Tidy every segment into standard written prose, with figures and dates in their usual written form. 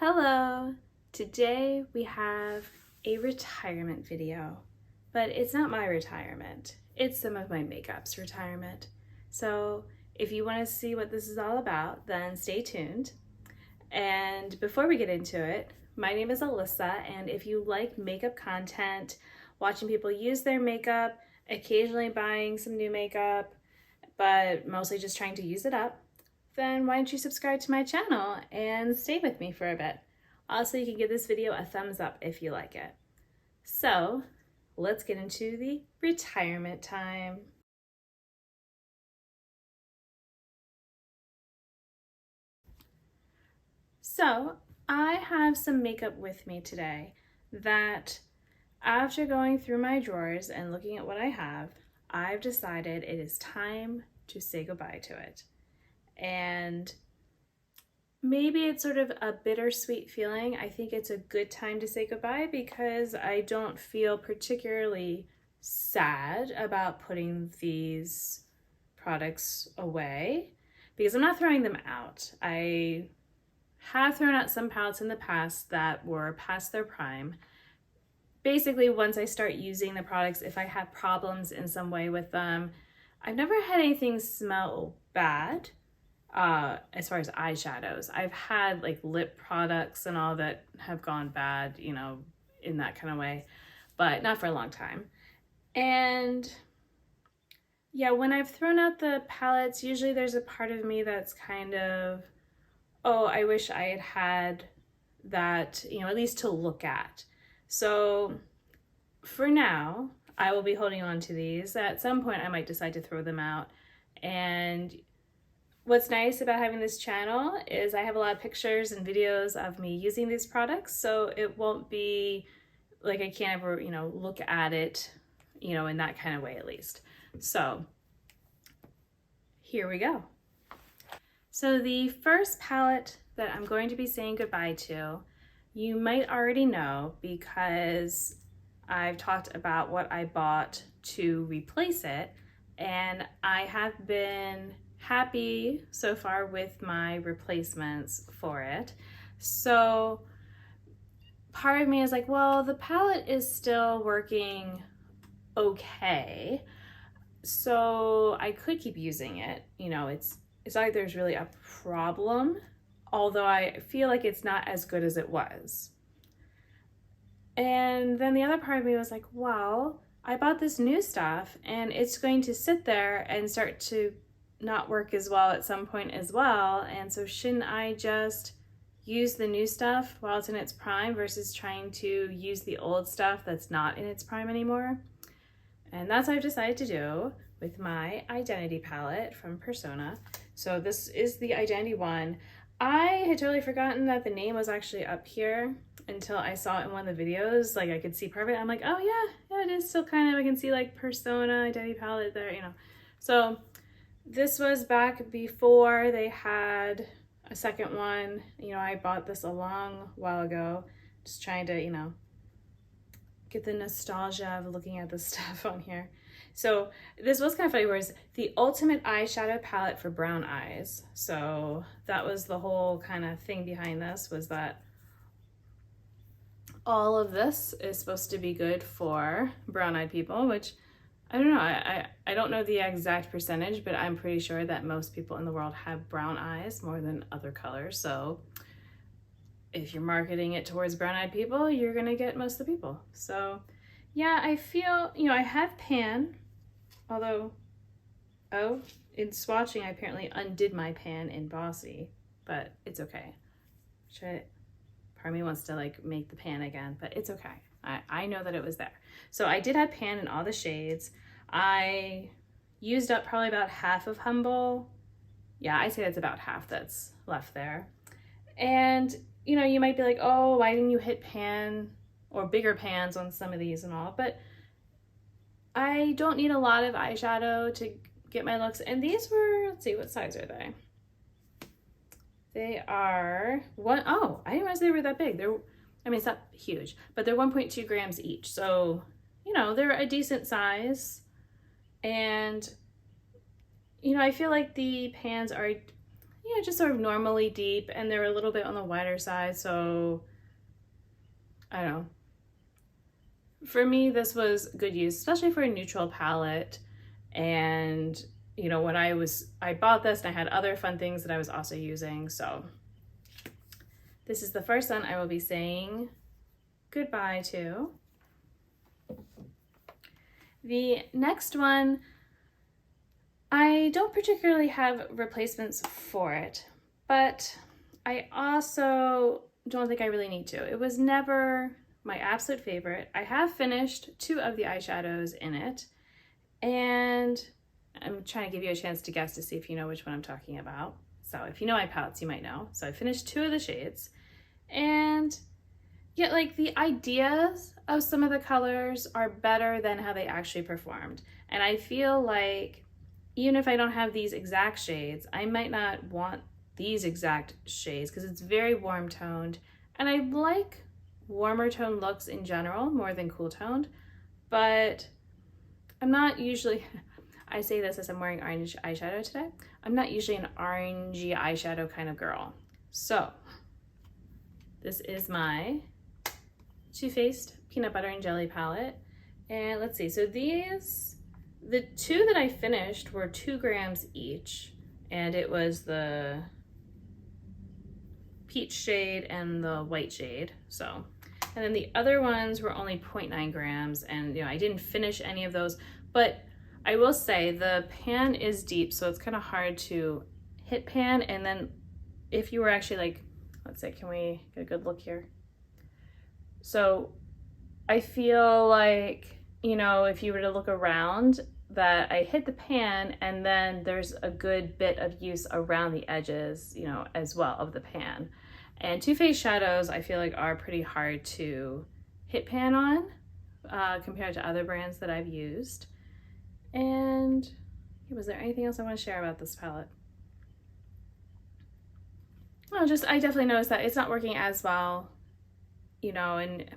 Hello! Today we have a retirement video, but it's not my retirement. It's some of my makeup's retirement. So if you want to see what this is all about, then stay tuned. And before we get into it, my name is Alyssa, and if you like makeup content, watching people use their makeup, occasionally buying some new makeup, but mostly just trying to use it up, then why don't you subscribe to my channel and stay with me for a bit. Also, you can give this video a thumbs up if you like it. So let's get into the retirement time. So I have some makeup with me today that, after going through my drawers and looking at what I have, I've decided it is time to say goodbye to it. And maybe it's sort of a bittersweet feeling. I think it's a good time to say goodbye because I don't feel particularly sad about putting these products away because I'm not throwing them out. I have thrown out some palettes in the past that were past their prime. Basically, once I start using the products, if I have problems in some way with them, I've never had anything smell bad. As far as eyeshadows, I've had like lip products and all that have gone bad, you know, in that kind of way, but not for a long time. And yeah, when I've thrown out the palettes, usually there's a part of me that's kind of, oh, I wish I had had that, you know, at least to look at. So for now, I will be holding on to these. At some point, I might decide to throw them out. And what's nice about having this channel is I have a lot of pictures and videos of me using these products, so it won't be like I can't ever, you know, look at it, you know, in that kind of way at least. So here we go. So the first palette that I'm going to be saying goodbye to, you might already know because I've talked about what I bought to replace it, and I have been happy so far with my replacements for it. So part of me is like, well, the palette is still working okay, so I could keep using it. You know, it's not like there's really a problem, although I feel like it's not as good as it was. And then the other part of me was like, well, I bought this new stuff and it's going to sit there and start to not work as well at some point as well, and so shouldn't I just use the new stuff while it's in its prime versus trying to use the old stuff that's not in its prime anymore? And that's what I've decided to do with my Identity palette from Persona. So this is the Identity one. I had totally forgotten that the name was actually up here until I saw it in one of the videos. Like I could see part of it. I'm like, oh yeah, it is still kind of, I can see like Persona Identity palette there, you know. So this was back before they had a second one. You know, I bought this a long while ago, just trying to, you know, get the nostalgia of looking at the stuff on here. So this was kind of funny, whereas the ultimate eyeshadow palette for brown eyes. So that was the whole kind of thing behind this, was that all of this is supposed to be good for brown-eyed people, which I don't know, I don't know the exact percentage, but I'm pretty sure that most people in the world have brown eyes more than other colors. So if you're marketing it towards brown-eyed people, you're gonna get most of the people. So yeah, I feel, you know, I have pan, although, oh, in swatching, I apparently undid my pan in Bossy, but it's okay. Part of me wants to like make the pan again, but it's okay. I know that it was there. So I did have pan in all the shades. I used up probably about half of Humble. Yeah, I'd say that's about half that's left there. And, you know, you might be like, oh, why didn't you hit pan or bigger pans on some of these and all? But I don't need a lot of eyeshadow to get my looks. And these were, let's see, what size are they? They are oh, I didn't realize they were that big. I mean, it's not huge, but they're 1.2 grams each. So, you know, they're a decent size. And, you know, I feel like the pans are just sort of normally deep, and they're a little bit on the wider side, so I don't know. For me, this was good use, especially for a neutral palette. And when I bought this and I had other fun things that I was also using. So this is the first one I will be saying goodbye to. The next one, I don't particularly have replacements for it, but I also don't think I really need to. It was never my absolute favorite. I have finished 2 of the eyeshadows in it, and I'm trying to give you a chance to guess to see if you know which one I'm talking about. So if you know my palettes, you might know. So I finished 2 of the shades, and yet like the ideas of some of the colors are better than how they actually performed. And I feel like even if I don't have these exact shades, I might not want these exact shades because it's very warm toned, and I like warmer tone looks in general more than cool toned, but I'm not usually, I say this as I'm wearing orange eyeshadow today, I'm not usually an orangey eyeshadow kind of girl. So this is my Too Faced Peanut Butter and Jelly palette, and let's see, so the 2 that I finished were 2 grams each, and it was the peach shade and the white shade. So, and then the other ones were only 0.9 grams, and I didn't finish any of those, but I will say the pan is deep, so it's kind of hard to hit pan. And then if you were actually like, let's say, can we get a good look here? So I feel like, if you were to look around, that I hit the pan and then there's a good bit of use around the edges, as well of the pan. And Too Faced shadows, I feel like are pretty hard to hit pan on compared to other brands that I've used. And was there anything else I want to share about this palette? I definitely noticed that it's not working as well, and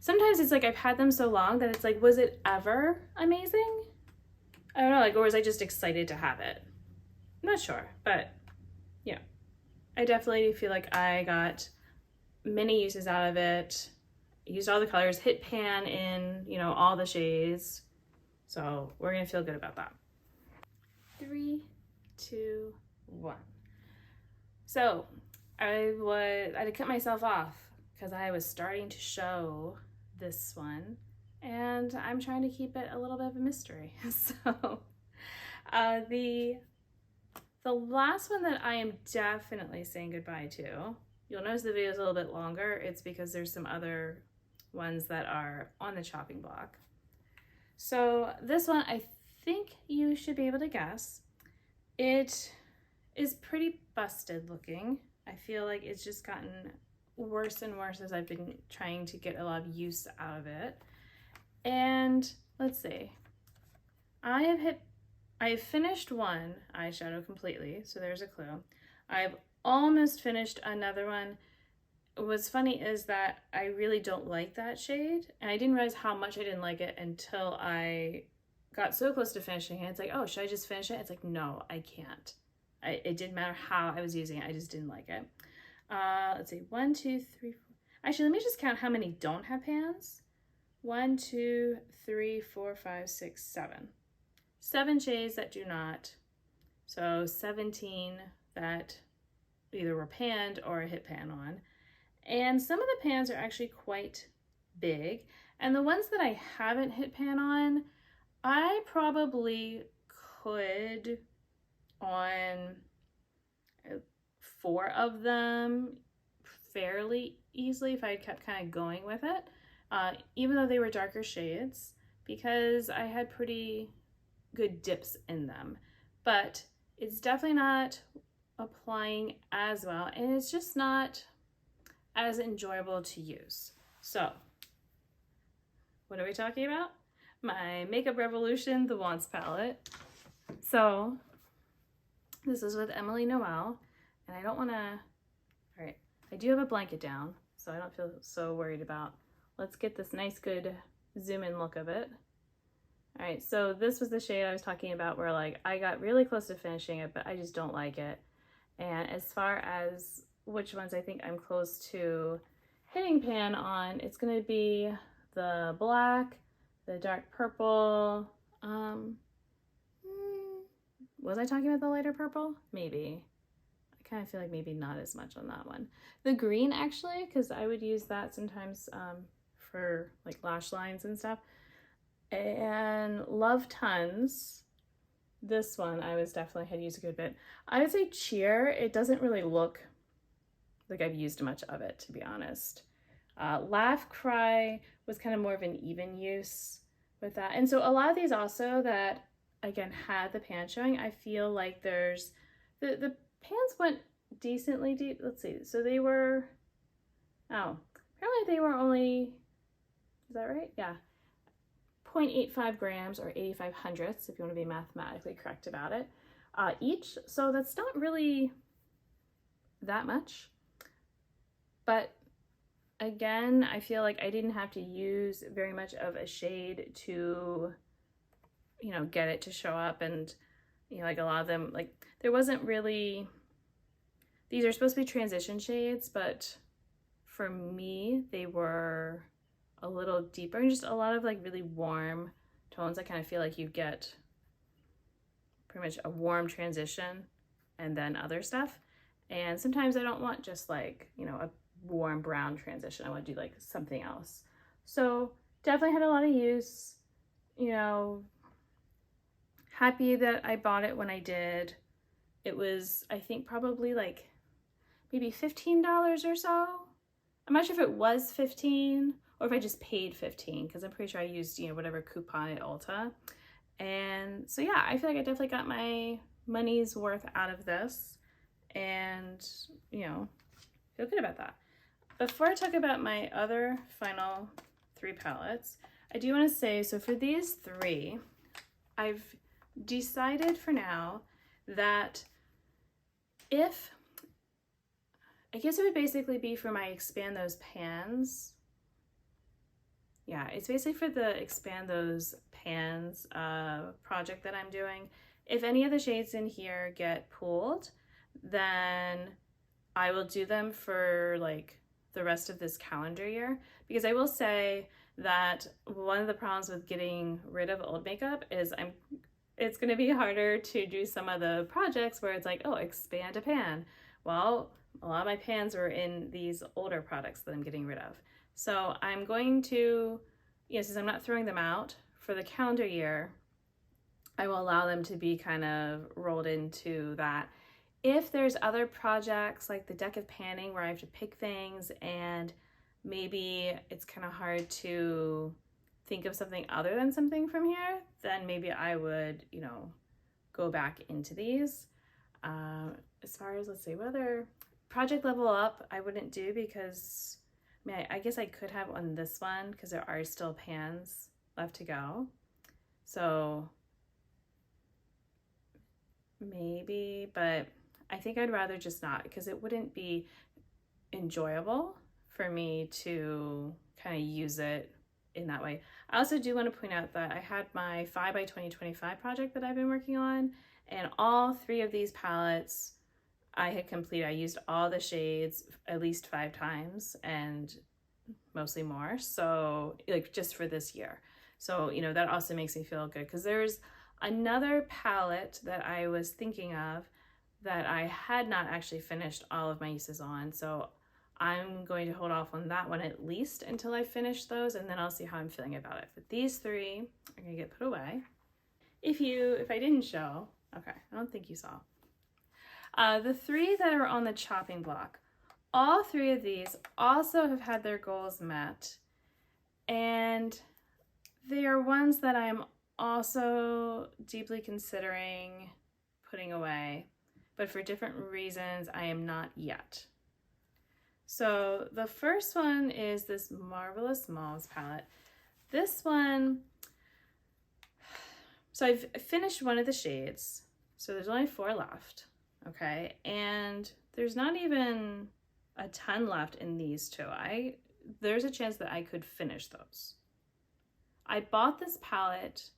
sometimes it's like I've had them so long that it's like, was it ever amazing? I don't know, or was I just excited to have it? I'm not sure, but I definitely feel like I got many uses out of it. Used all the colors, hit pan in, all the shades. So we're gonna feel good about that. 3, 2, 1. So I had to cut myself off because I was starting to show this one, and I'm trying to keep it a little bit of a mystery. So the last one that I am definitely saying goodbye to, you'll notice the video is a little bit longer. It's because there's some other ones that are on the chopping block. So this one, I think you should be able to guess. It is pretty busted looking. I feel like it's just gotten worse and worse as I've been trying to get a lot of use out of it. And let's see, I have finished one eyeshadow completely, so there's a clue. I've almost finished another one. What's funny is that I really don't like that shade, and I didn't realize how much I didn't like it until I got so close to finishing it. It's like, oh, should I just finish it? It's like, no, I can't. It didn't matter how I was using it, I just didn't like it. Let's see, 1, 2, 3, 4. Actually, let me just count how many don't have pans. 1, 2, 3, 4, 5, 6, 7. 7 shades that do not. So 17 that either were panned or hit pan on. And some of the pans are actually quite big. And the ones that I haven't hit pan on, I probably could on 4 of them fairly easily if I kept kind of going with it, even though they were darker shades, because I had pretty good dips in them. But it's definitely not applying as well, and it's just not as enjoyable to use. So what are we talking about? My Makeup Revolution The Wants palette. So this is with Emily Noel, and I don't want to, all right, I do have a blanket down, so I don't feel so worried about, let's get this nice good zoom in look of it. All right, so this was the shade I was talking about where like I got really close to finishing it, but I just don't like it. And as far as which ones I think I'm close to hitting pan on, it's going to be the black, the dark purple. Was I talking about the lighter purple? Maybe. I kind of feel like maybe not as much on that one. The green, actually, because I would use that sometimes for like lash lines and stuff. And Love Tons. This one I was definitely had used a good bit. I would say Cheer. It doesn't really look like I've used much of it, to be honest. Laugh Cry was kind of more of an even use with that. And so a lot of these also that, again, had the pan showing, I feel like there's, the pans went decently deep. Let's see. So they were, apparently they were only, is that right? Yeah. 0.85 grams or 85 hundredths, if you want to be mathematically correct about it, each. So that's not really that much. But again, I feel like I didn't have to use very much of a shade to, you know, get it to show up. And, you know, like a lot of them, like there wasn't really, these are supposed to be transition shades, but for me, they were a little deeper and just a lot of like really warm tones. I kind of feel like you get pretty much a warm transition and then other stuff. And sometimes I don't want just like, you know, a warm brown transition. I want to do like something else. So definitely had a lot of use, you know, happy that I bought it when I did. It was, I think, probably like maybe $15 or so. I'm not sure if it was 15 or if I just paid 15 because I'm pretty sure I used, you know, whatever coupon at Ulta. And so yeah, I feel like I definitely got my money's worth out of this and, you know, feel good about that. Before I talk about my other final 3 palettes, I do want to say, so for these 3, I've decided for now that if, I guess it would basically be for my Expand Those Pans. Yeah, it's basically for the Expand Those Pans project that I'm doing. If any of the shades in here get pulled, then I will do them for like the rest of this calendar year. Because I will say that one of the problems with getting rid of old makeup is it's going to be harder to do some of the projects where it's like, oh, expand a pan. Well, a lot of my pans were in these older products that I'm getting rid of. So I'm going to, you know, since I'm not throwing them out for the calendar year, I will allow them to be kind of rolled into that. If there's other projects like the deck of panning where I have to pick things and maybe it's kind of hard to think of something other than something from here, then maybe I would, you know, go back into these. As far as, let's see, whether Project Level Up, I wouldn't do because, I mean, I guess I could have on this one because there are still pans left to go. So maybe, but I think I'd rather just not because it wouldn't be enjoyable for me to kind of use it in that way. I also do want to point out that I had my 5 by 2025 project that I've been working on, and all 3 of these palettes I had completed. I used all the shades at least 5 times and mostly more. So like just for this year. So, you know, that also makes me feel good because there's another palette that I was thinking of that I had not actually finished all of my uses on. So I'm going to hold off on that one at least until I finish those, and then I'll see how I'm feeling about it. But these 3 are gonna get put away. If I didn't show, okay, I don't think you saw. The 3 that are on the chopping block, all 3 of these also have had their goals met, and they are ones that I'm also deeply considering putting away, but for different reasons I am not yet. So the first one is this Marvelous Mauves palette. This one, so I've finished one of the shades, so there's only 4 left, okay? And there's not even a ton left in these 2. There's a chance that I could finish those. I bought this palette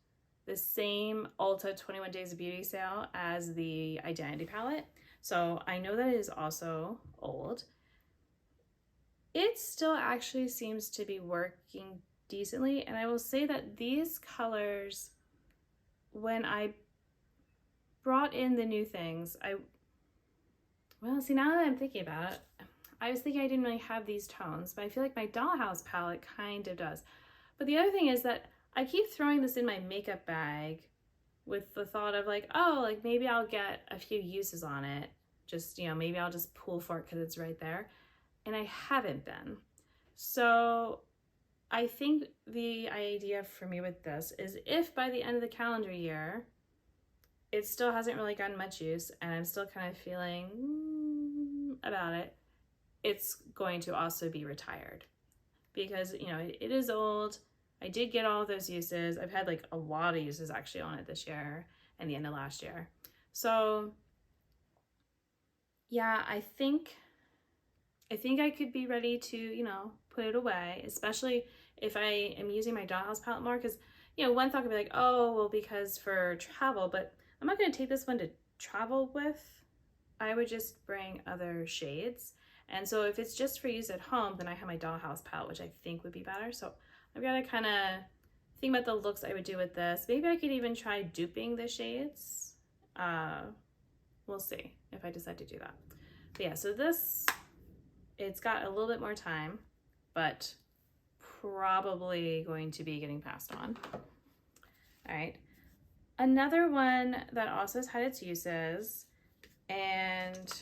the same Ulta 21 Days of Beauty sale as the Identity palette. So I know that it is also old. It still actually seems to be working decently. And I will say that these colors, when I brought in the new things, well, see, now that I'm thinking about it, I was thinking I didn't really have these tones, but I feel like my Dollhouse palette kind of does. But the other thing is that I keep throwing this in my makeup bag with the thought of like, oh, like maybe I'll get a few uses on it. Just, you know, maybe I'll just pull for it because it's right there. And I haven't been. So I think the idea for me with this is if by the end of the calendar year, it still hasn't really gotten much use and I'm still kind of feeling about it, it's going to also be retired because, you know, it is old. I did get all those uses. I've had like a lot of uses actually on it this year and the end of last year. So yeah, I think I could be ready to, you know, put it away, especially if I am using my Dollhouse palette more, because, you know, one thought could be like, oh, well, because for travel, but I'm not going to take this one to travel with. I would just bring other shades. And so if it's just for use at home, then I have my Dollhouse palette, which I think would be better. So I've got to kind of think about the looks I would do with this. Maybe I could even try duping the shades. We'll see if I decide to do that. But yeah, so this, it's got a little bit more time, but probably going to be getting passed on. All right. Another one that also has had its uses, and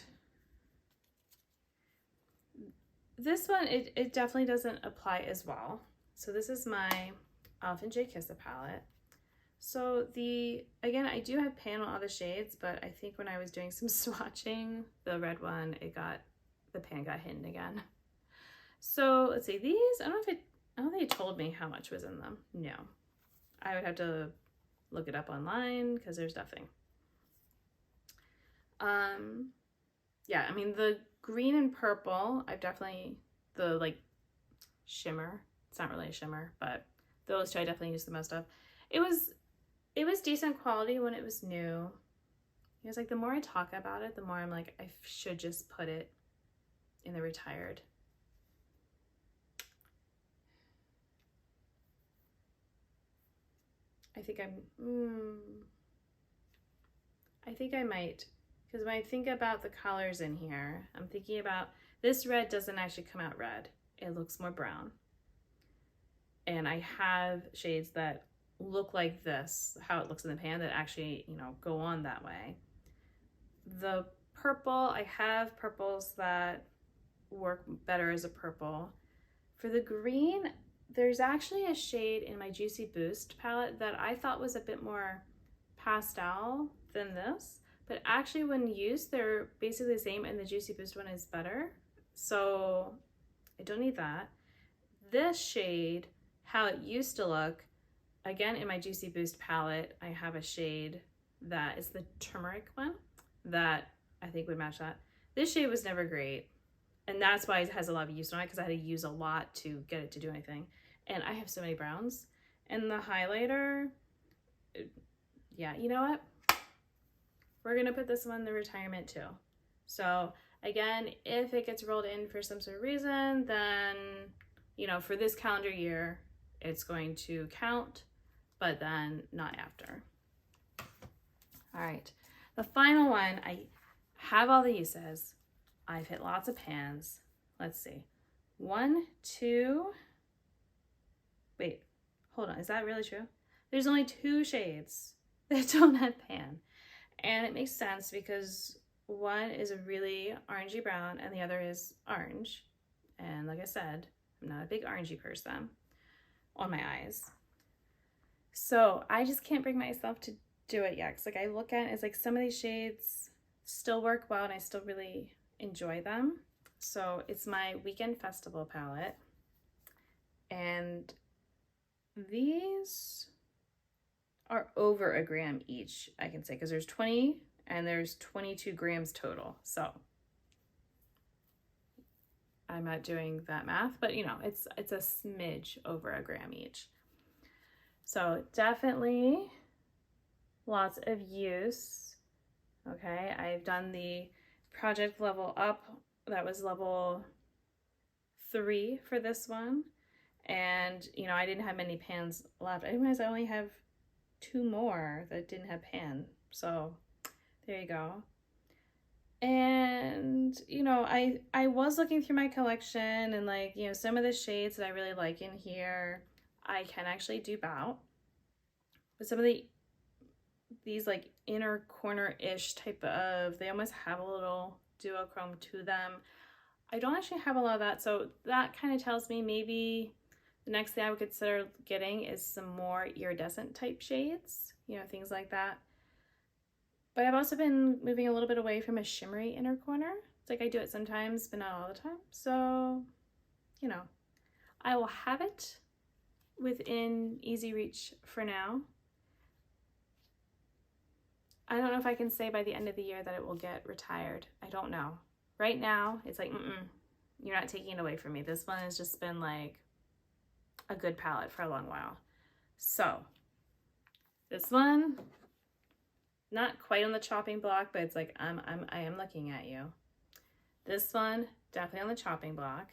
this one, it definitely doesn't apply as well. So this is my Elf & Jay Kissa palette. So again, I do have pan on all the shades, but I think when I was doing some swatching, the red one, the pan got hidden again. So let's see, these, I don't think it told me how much was in them. No, I would have to look it up online because there's nothing. Yeah, I mean the green and purple, I've definitely, the like shimmer, it's not really a shimmer, but those two I definitely used the most of. It was decent quality when it was new. It was like the more I talk about it, the more I'm like, I should just put it in the retired. I think I might, because when I think about the colors in here, I'm thinking about, this red doesn't actually come out red. It looks more brown. And I have shades that look like this, how it looks in the pan, that actually, you know, go on that way. The purple, I have purples that work better as a purple. For the green, there's actually a shade in my Juicy Boost palette that I thought was a bit more pastel than this, but actually when used, they're basically the same, and the Juicy Boost one is better. So I don't need that. This shade, how it used to look, again, in my Juicy Boost palette, I have a shade that is the turmeric one that I think would match that. This shade was never great, and that's why it has a lot of use on it, because I had to use a lot to get it to do anything. And I have so many browns. And the highlighter, yeah, you know what? We're gonna put this one in the retirement too. So again, if it gets rolled in for some sort of reason, then, you know, for this calendar year, it's going to count, but then not after. All right, the final one, I have all the uses. I've hit lots of pans. Let's see. 1, 2, wait, hold on, is that really true? There's only 2 shades that don't have pan. And it makes sense because one is a really orangey brown and the other is orange. And like I said, I'm not a big orangey person on my eyes. So I just can't bring myself to do it yet. Cause like I look at it, it's like some of these shades still work well and I still really enjoy them. So it's my Weekend Festival palette. And these are over a gram each, I can say, because there's 20 and there's 22 grams total. So I'm not doing that math, but you know, it's a smidge over a gram each. So definitely lots of use. Okay, I've done the Project Level Up. That was level 3 for this one. And, you know, I didn't have many pans left. I realized I only have 2 more that didn't have pan. So there you go. And, you know, I was looking through my collection and like, you know, some of the shades that I really like in here, I can actually dupe out. But some of these like inner corner-ish type of, they almost have a little duochrome to them. I don't actually have a lot of that, so that kind of tells me maybe the next thing I would consider getting is some more iridescent type shades, you know, things like that. But I've also been moving a little bit away from a shimmery inner corner. It's like I do it sometimes, but not all the time. So, you know, I will have it within easy reach for now. I don't know if I can say by the end of the year that it will get retired. I don't know. Right now, it's like, you're not taking it away from me. This one has just been like a good palette for a long while. So, this one, not quite on the chopping block, but it's like, I am looking at you. This one, definitely on the chopping block.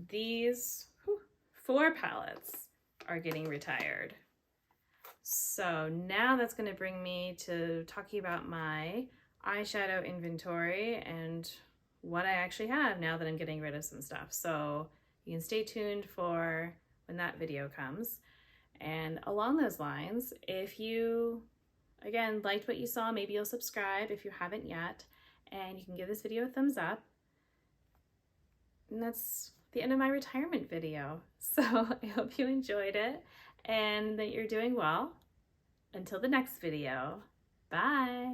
These 4 palettes are getting retired. So now that's going to bring me to talking about my eyeshadow inventory and what I actually have now that I'm getting rid of some stuff. So you can stay tuned for when that video comes. And along those lines, if you, again, liked what you saw, maybe you'll subscribe if you haven't yet, and you can give this video a thumbs up. And that's the end of my retirement video. So I hope you enjoyed it and that you're doing well. Until the next video, bye.